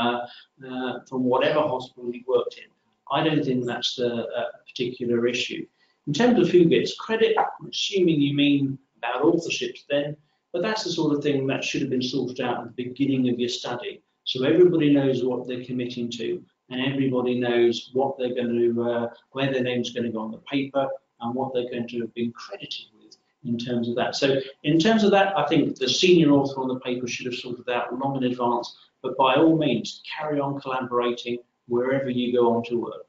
whatever hospital you've worked in. I don't think that's a particular issue. In terms of who gets credit, I'm assuming you mean about authorships then, but that's the sort of thing that should have been sorted out at the beginning of your study. So everybody knows what they're committing to, and everybody knows what they're going to, where their name's going to go on the paper, and what they're going to have been credited with in terms of that. So in terms of that, I think the senior author on the paper should have sorted out long in advance, but by all means, carry on collaborating wherever you go on to work.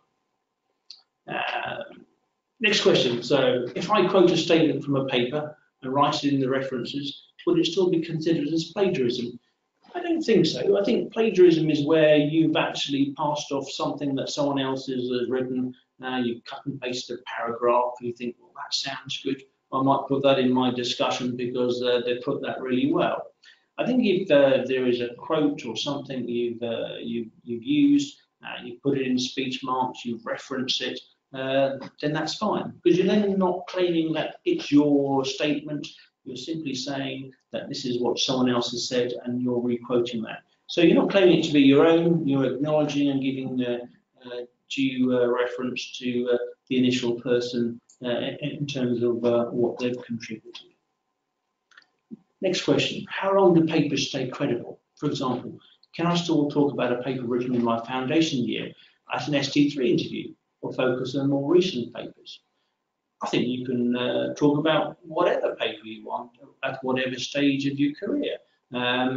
Next question. So if I quote a statement from a paper and write it in the references, would it still be considered as plagiarism? I don't think so. I think plagiarism is where you've actually passed off something that someone else has written. You cut and paste a paragraph and you think, well, that sounds good. I might put that in my discussion because they put that really well. I think if there is a quote or something you've used, you put it in speech marks, you reference it, then that's fine, because you're then not claiming that it's your statement. You're simply saying that this is what someone else has said and you're re-quoting that. So you're not claiming it to be your own, you're acknowledging and giving due reference to the initial person in terms of what they've contributed. Next question, how long do papers stay credible? For example, can I still talk about a paper written in my foundation year at an ST3 interview, or focus on more recent papers? I think you can talk about whatever paper you want at whatever stage of your career.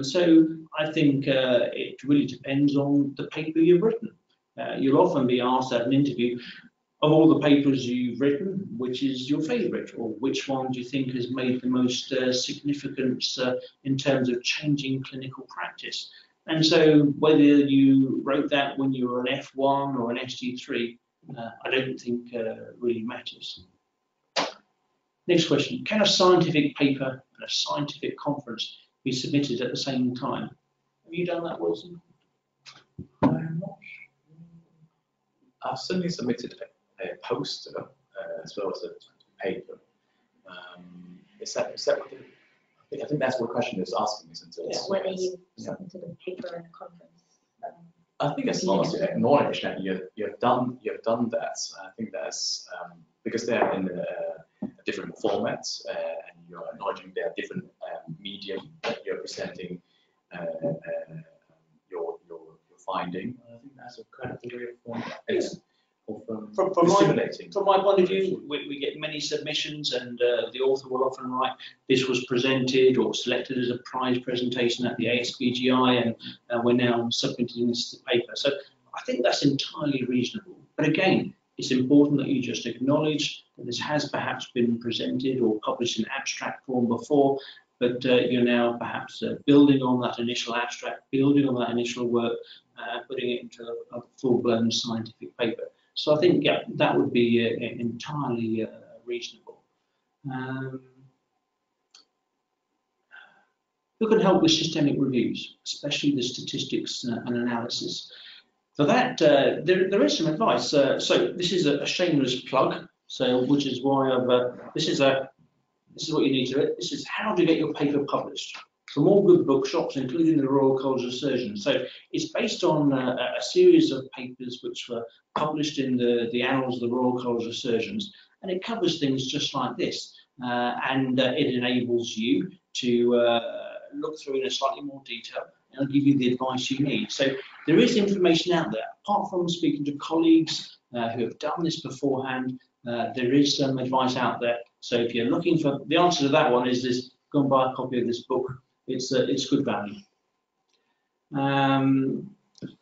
So I think it really depends on the paper you've written. You'll often be asked at an interview, of all the papers you've written, which is your favourite, or which one do you think has made the most significance in terms of changing clinical practice? And so whether you wrote that when you were an F1 or an ST3, I don't think really matters. Next question, can a scientific paper and a scientific conference be submitted at the same time? Have you done that, Wilson? I'm not sure. I've certainly submitted a poster as well as a paper. Is that what I think that's what the question is asking, isn't it? Yeah, whether you submitted a paper and a conference. I think as long as you acknowledge that you've done that, I think that's because they're in different formats and you're acknowledging their different medium that you're presenting your finding. I think that's a kind of way of disseminating. From my point of view, we get many submissions, and the author will often write, this was presented or selected as a prize presentation at the ASBGI, and we're now submitting this to the paper. So I think that's entirely reasonable. But again, it's important that you just acknowledge that this has perhaps been presented or published in abstract form before, but you're now perhaps building on that initial abstract, building on that initial work, putting it into a full-blown scientific paper. So I think, yeah, that would be entirely reasonable. Who can help with systemic reviews, especially the statistics and analysis? For that, there is some advice. So this is a shameless plug. So which is why this is what you need to do. This is how to get your paper published from all good bookshops, including the Royal College of Surgeons. So it's based on a series of papers which were published in the Annals of the Royal College of Surgeons, and it covers things just like this, and it enables you to look through in a slightly more detail and give you the advice you need. So there is information out there. Apart from speaking to colleagues who have done this beforehand, there is some advice out there. So if you're looking for the answer to that one, is go and buy a copy of this book. It's good value.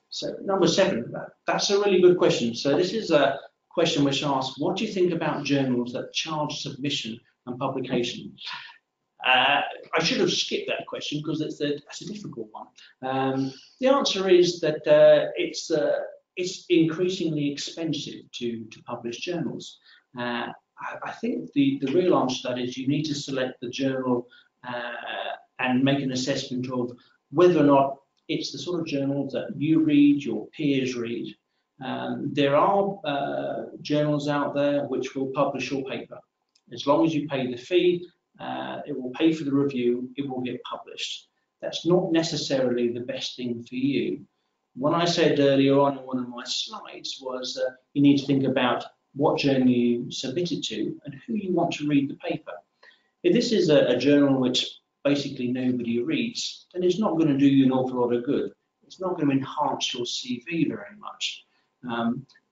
So number 7, that's a really good question. So this is a question which asks, what do you think about journals that charge submission and publication? I should have skipped that question because that's a difficult one. The answer is that it's increasingly expensive to publish journals. I think the real answer to that is you need to select the journal and make an assessment of whether or not it's the sort of journal that you read, your peers read. There are journals out there which will publish your paper. As long as you pay the fee, it will pay for the review, it will get published. That's not necessarily the best thing for you. What I said earlier on in one of my slides was you need to think about what journal you submitted to and who you want to read the paper. If this is a journal which basically nobody reads, then it's not going to do you an awful lot of good. It's not going to enhance your CV very much.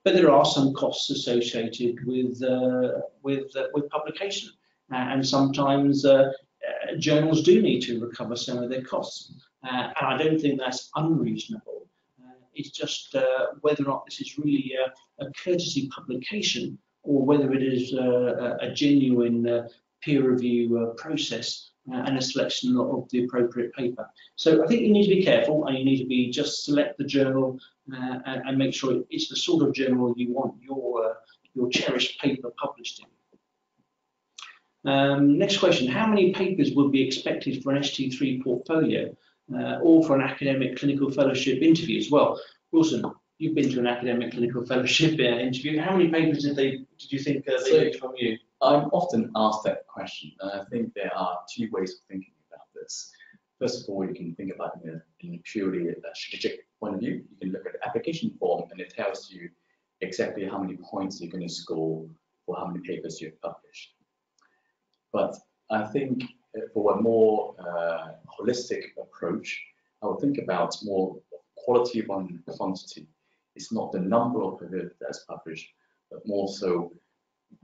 But there are some costs associated with publication, and sometimes journals do need to recover some of their costs, and I don't think that's unreasonable. It's just whether or not this is really a courtesy publication or whether it is a genuine peer review process and a selection of the appropriate paper. So I think you need to be careful, and you need to be just select the journal and make sure it's the sort of journal you want your cherished paper published in. Next question: how many papers would be expected for an ST3 portfolio or for an academic clinical fellowship interview as well? Wilson, you've been to an academic clinical fellowship interview. How many papers did you think they need from you? I'm often asked that question, and I think there are two ways of thinking about this. First of all, you can think about it in a purely strategic point of view. You can look at the application form, and it tells you exactly how many points you're going to score for how many papers you've published. But I think for a more holistic approach, I would think about more quality than quantity. It's not the number of papers that's published, but more so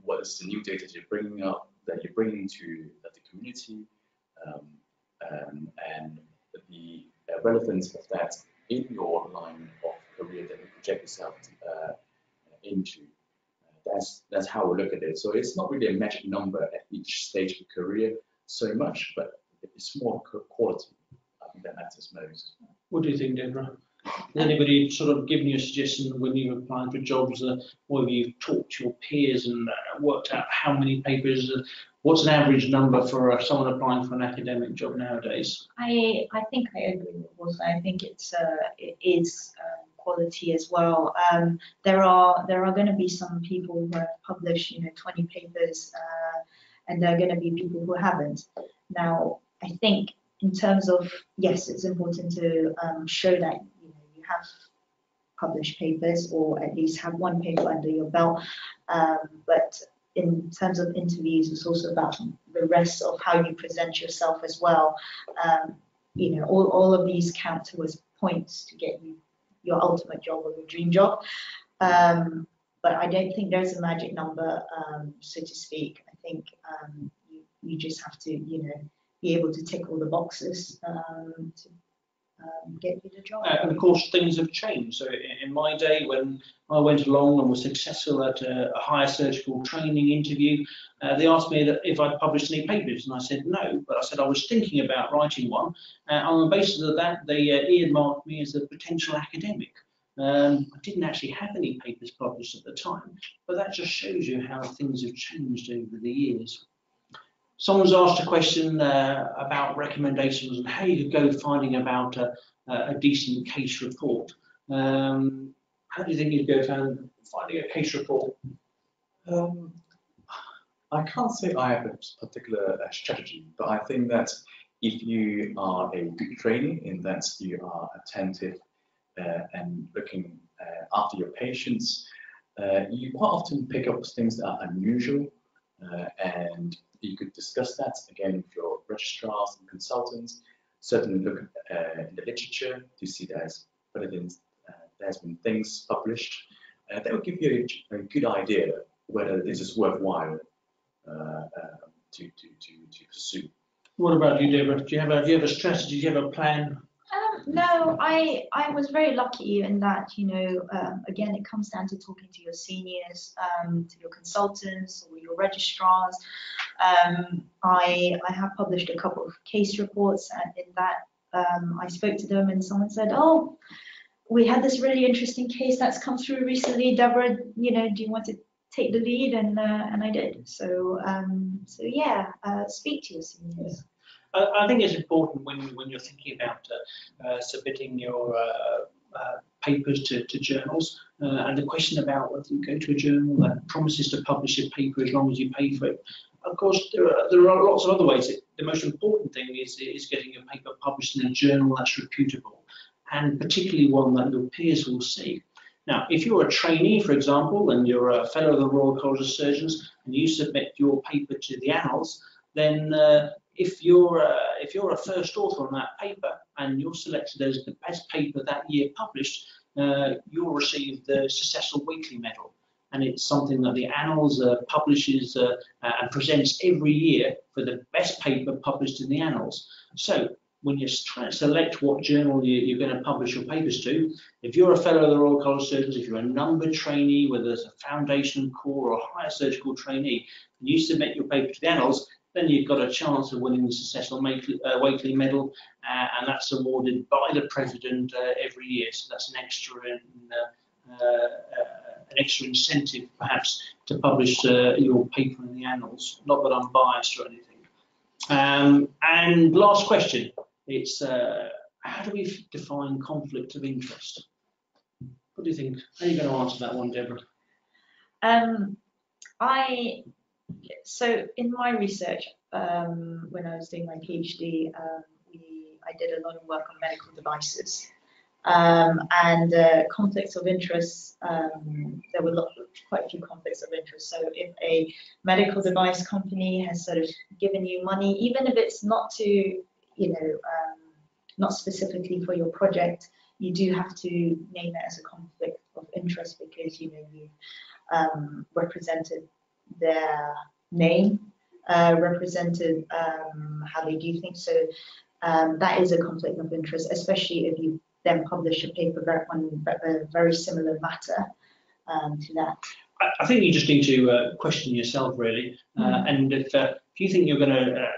what is the new data that you're bringing to the community, and the relevance of that in your line of career that you project yourself into. That's how we look at it. So it's not really a magic number at each stage of the career so much, but it's more quality. I think that matters most. What do you think, Deborah? Has anybody sort of given you a suggestion when you're applying for jobs, or have you talked to your peers and worked out how many papers, what's an average number for someone applying for an academic job nowadays? I think I agree with Wilson. I think it is quality as well. There are going to be some people who have published 20 papers, and there are going to be people who haven't. Now, I think in terms of, yes, it's important to show that you have published papers, or at least have one paper under your belt. But in terms of interviews, it's also about the rest of how you present yourself as well. All of these count towards points to get you your ultimate job or your dream job. But I don't think there's a magic number, so to speak. I think you just have to, be able to tick all the boxes to get you the job. And of course, things have changed. So in my day, when I went along and was successful at a higher surgical training interview, they asked me that if I'd published any papers, and I said no, but I said I was thinking about writing one. On the basis of that, they earmarked me as a potential academic. I didn't actually have any papers published at the time, but that just shows you how things have changed over the years. Someone's asked a question about recommendations and how you could go finding about a decent case report. How do you think you'd go finding a case report? I can't say I have a particular strategy, but I think that if you are a good trainee, in that you are attentive and looking after your patients, you quite often pick up things that are unusual, and you could discuss that again with your registrars and consultants. Certainly look in the literature to see there's been things published. That will give you a good idea whether this is worthwhile to pursue. What about you, Deborah? Do you have a strategy? Do you have a plan? No, I was very lucky in that, again, it comes down to talking to your seniors, to your consultants or your registrars. I have published a couple of case reports, and in that I spoke to them and someone said, oh, we had this really interesting case that's come through recently. Deborah, do you want to take the lead, and I did. So yeah, speak to your seniors. I think it's important when you're thinking about submitting your papers to journals, and the question about whether you go to a journal that promises to publish a paper as long as you pay for it. Of course, there are lots of other ways. The most important thing is getting your paper published in a journal that's reputable, and particularly one that your peers will see. Now, if you're a trainee, for example, and you're a fellow of the Royal College of Surgeons, and you submit your paper to the Annals, then if you're a first author on that paper and you're selected as the best paper that year published, you'll receive the Successful Weekly Medal. And it's something that the Annals publishes and presents every year for the best paper published in the Annals. So when you're trying to select what journal you're going to publish your papers to, if you're a fellow of the Royal College of Surgeons, if you're a numbered trainee, whether it's a foundation, core or higher surgical trainee, and you submit your paper to the Annals, then you've got a chance of winning the Successful Weekly Medal, and that's awarded by the President every year. So that's an extra incentive, perhaps, to publish your paper in the Annals. Not that I'm biased or anything. And last question, it's how do we define conflict of interest? What do you think? How are you going to answer that one, Deborah? So in my research, when I was doing my PhD, I did a lot of work on medical devices. And conflicts of interest, there were quite a few conflicts of interest. So if a medical device company has sort of given you money, even if it's not to, not specifically for your project, you do have to name it as a conflict of interest because you've represented their name, represented how they do things. So that is a conflict of interest, especially if you then publish a paper on a very similar matter to that. I think you just need to question yourself, really. And if you think you're going to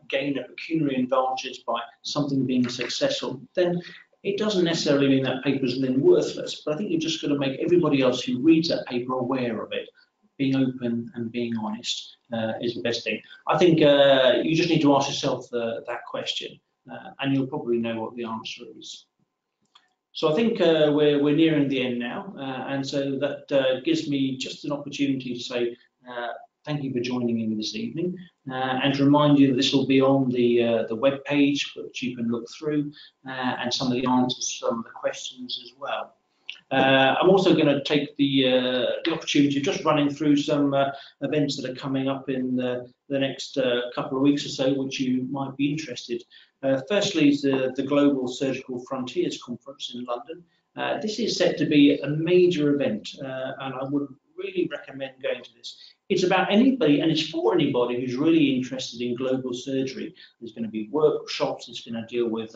gain a pecuniary advantage by something being successful, then it doesn't necessarily mean that paper is then worthless. But I think you've just got to make everybody else who reads that paper aware of it. Being open and being honest is the best thing. I think you just need to ask yourself that question, and you'll probably know what the answer is. So I think we're nearing the end now, and so that gives me just an opportunity to say thank you for joining me this evening, and to remind you that this will be on the web page, which you can look through, and some of the answers to some of the questions as well. I'm also going to take the opportunity of just running through some events that are coming up in the next couple of weeks or so, which you might be interested. Firstly is the Global Surgical Frontiers Conference in London. This is set to be a major event, and I would really recommend going to this. It's about anybody, and it's for anybody who's really interested in global surgery. There's going to be workshops, it's going to deal with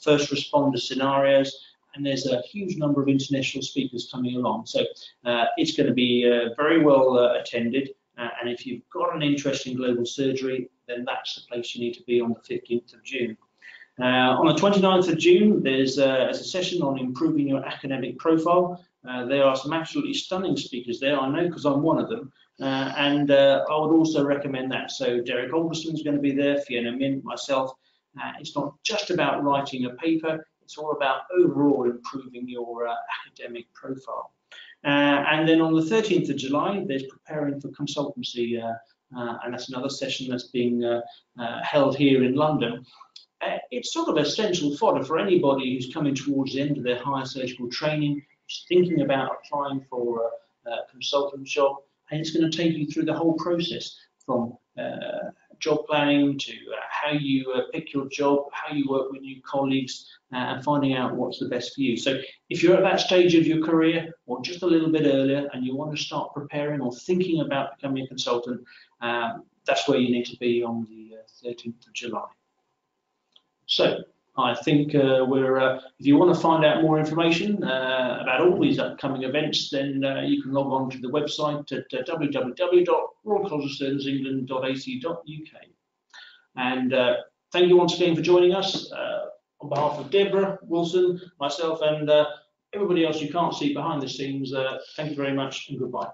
first responder scenarios, and there's a huge number of international speakers coming along. So it's going to be very well attended, and if you've got an interest in global surgery, then that's the place you need to be on the 15th of June. On the 29th of June, there's a session on improving your academic profile. There are some absolutely stunning speakers there, I know, because I'm one of them, and I would also recommend that. So Derek Alderson's going to be there, Fiona Mint, myself. It's not just about writing a paper, it's all about overall improving your academic profile. And then on the 13th of July, there's preparing for consultancy, and that's another session that's being held here in London. It's sort of essential fodder for anybody who's coming towards the end of their higher surgical training, who's thinking about applying for a consultant job, and it's going to take you through the whole process from job planning to how you pick your job, how you work with new colleagues, and finding out what's the best for you. So if you're at that stage of your career or just a little bit earlier and you want to start preparing or thinking about becoming a consultant, that's where you need to be on the 13th of July. So I think if you want to find out more information about all these upcoming events, then you can log on to the website at www.royalcollegeofsurgeonsengland.ac.uk. And thank you once again for joining us. On behalf of Deborah, Wilson, myself, and everybody else you can't see behind the scenes, thank you very much and goodbye.